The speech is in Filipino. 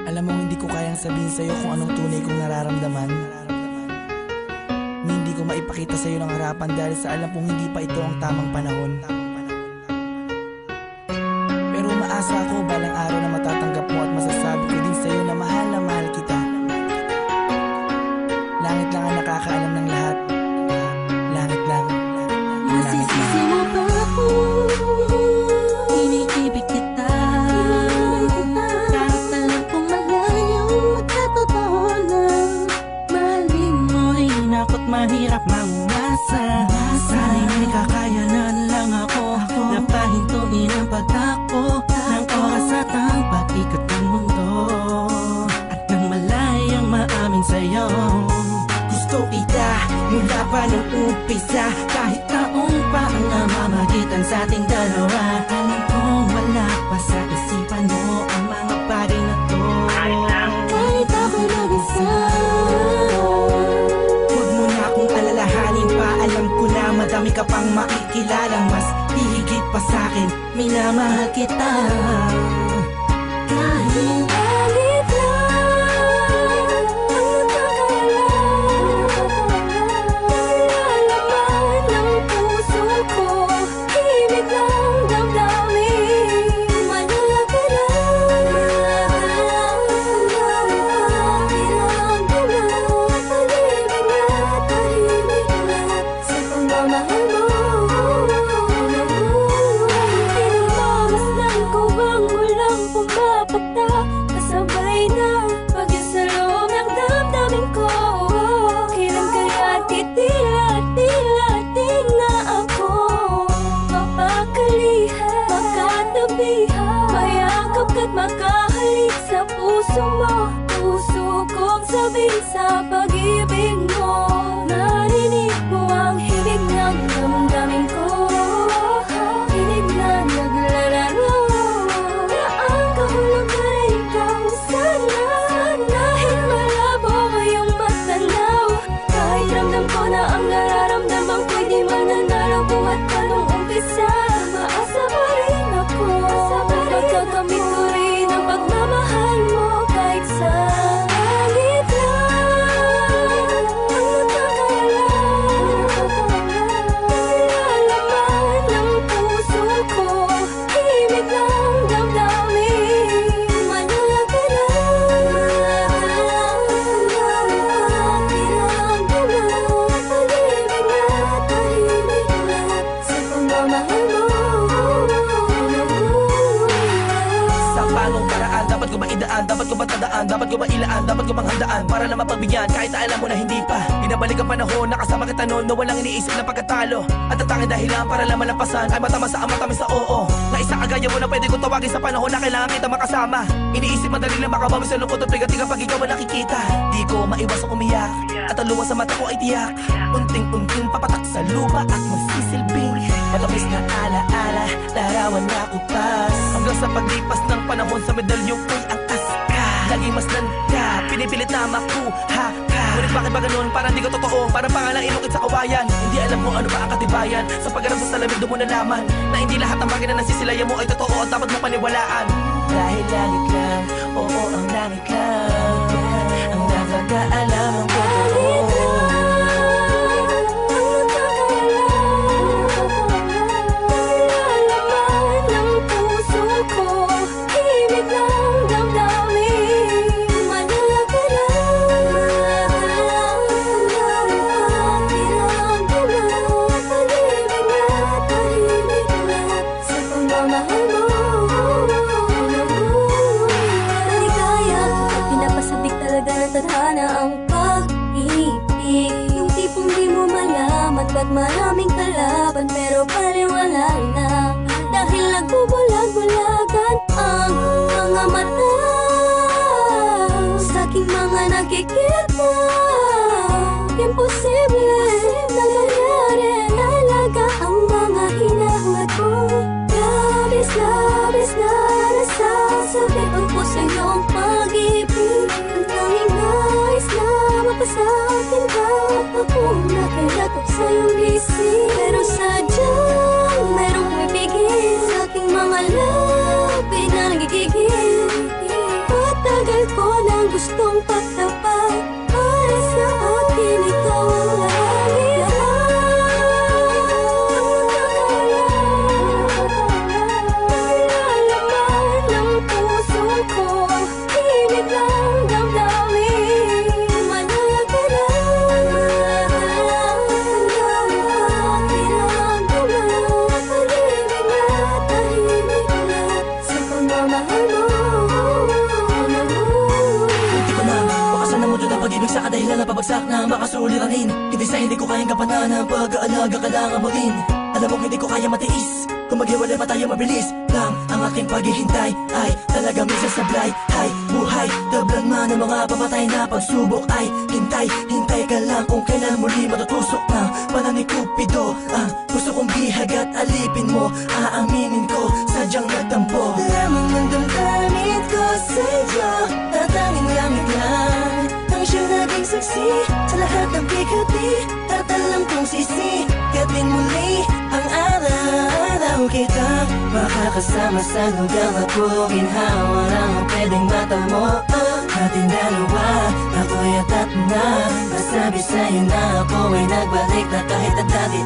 Alam mo, hindi ko kayang sabihin sa'yo kung anong tunay kong nararamdaman. Hindi ko maipakita sa'yo ng harapan dahil sa alam kong hindi pa ito ang tamang panahon. Pero umaasa ako balang araw na matatanggap mo at masasabi ko din sa'yo na mahal kita. Langit lang ang nakakaalam ng lahat. Langit lang. Masisisi mo ba ako? Iniibig kita. Kahit alam kong malayo at totoo lang. Mahalin mo ay nako't mahirap mangumasa. Sana'y may kakayanan lang ako na pahintuin ang pagtakbo ng oras at ang pag-ikot ng mundo. At nang malayang maamin sa'yo, gusto kita mula pa nung umpisa. Kahit taong pa ang namamagitan sa ating dalawa, alam kong wala pa sa isipan mo ang mga bagay na to. Kahit ako'y mag-isa, huwag mo na akong alalahanin pa. Alam ko na madami ka pang makikilalang mas hihigit pa sa'kin. Minamahal kita. Kahit alit lang ang nalalaman ng puso ko, himig ng damdamin. Manalag ka lang, tahimik na tahimik lang sa pagmamahal mo. Pinagmamasdan ko bang walang pumapatak, kasabay na pag-isa loob ng damdamin ko. Kailan kaya titila-tila-ting na ako mapakalihan, makatabihan, mayakap ka't makahalik sa puso mo. Puso kong sabihin sa pag-ibig mo, narinig mo ang himig ng damdamin ko. Hinig na naglalaro na ang kahulugan ay ikaw sana. Dahil malabo ngayong matanaw, kahit ramdam ko na ang nararamdaman ko'y di mananalo. Buhat pa nung umpisa, maasa pa rin ako. Pagkakamit ko rin ang pagmamahal mo. Kahit sa langit lang ang nalalaman ng puso ko, himig ng damdamin. Manalag ka lang, tahimik na tahimik lang sa pagmamahal mo. Sa paanong paraan dapat ko maidaan, dapat ko matandaan, dapat ko mailaan, dapat ko manghandaan para na mapagbigyan kahit na alam mo na hindi pa. Binabalik ang panahon, nakasama kita noon na walang iniisip na pagkatalo. At ang tanging dahilan para lang malampasan ay matama sa matamis sa oo. Na isa kagaya mo na pwede ko tawagin sa panahon na kailangan kita makasama. Iniisip madali lang makabawi sa lungkot at bigat pag ikaw ang nakikita. Di ko maiwasang umiyak at ang luha sa mata ko ay tiyak. Unting-unting papatak sa lupa at magsisilbing matamis na alaala, larawan na kupas. Hanggang sa paglipas ng panahon sa medalyong ko'y angkas ka. Laging mas nanda, pinipilit na makuha ka. Ngunit bakit ba ganun? Parang di ko totoo, parang pangalang inukit sa kawayan. Hindi alam mo ano ba ang katibayan. Sa pagharap sa salamig doon mo nalaman na hindi lahat ng bagay na nasisilayan mo ay totoo at dapat mo paniwalaan. Dahil langit lang, oo ang langit lang ang nakakaalam ang totoo. Tadhana ang pag-ibig, yung tipong di mo malaman ba't maraming kalaban pero paliwala na. Dahil nagbubulag-bulagan ang mga mata sa aking mga nakikita. Imposible na mangyari, talaga ang mga hinahangad ko. Labis-labis na nasasabi ang puso iyong pag-ibig. Ang tanging nais na mapasakin ka, ako nakilatok sa iyong bisig. Pero sadyang merong umibigin sa aking mga labi na nagigigil. Patagal ko ang gustong pagtapat. Para sa akin ikaw ang langit. Nalalaman ng puso ko, ibig ng damdamin. Manala ka na, pag-ibig na tahimik na sa pagmamahal mo. Hindi ko na makasan ng mundo ng pag-ibig sa kadahilan na pabagsak na makasuliranin. Hindi sa hindi ko kayang kapanan ng pag-aalaga, kailangan mo rin. Alam mo hindi ko kaya matiis, kung maghiwalay pa tayo mabilis lang. Ang aking paghihintay ay talaga minsan sablay. Hay, buhay, tablan man ng mga papatay na pagsubok. Ay, hintay, hintay ka lang kung kailan muli matutusok ng pala ni Cupido. Ang gusto kong bihag at alipin mo, aaminin ko, sadyang nagtampo. Lamang ng damdamin ko sa'yo, tatanging langit lang ang siyang naging saksi sa lahat ng bigati. At alam kong sisikatin muli ang araw kitang makakasama sa lugar na puginhawa lang ang pwedeng mata mo. Ating dalawa, ako'y atat na masabi sa'yo na ako ay nagbalik na kahit na dati.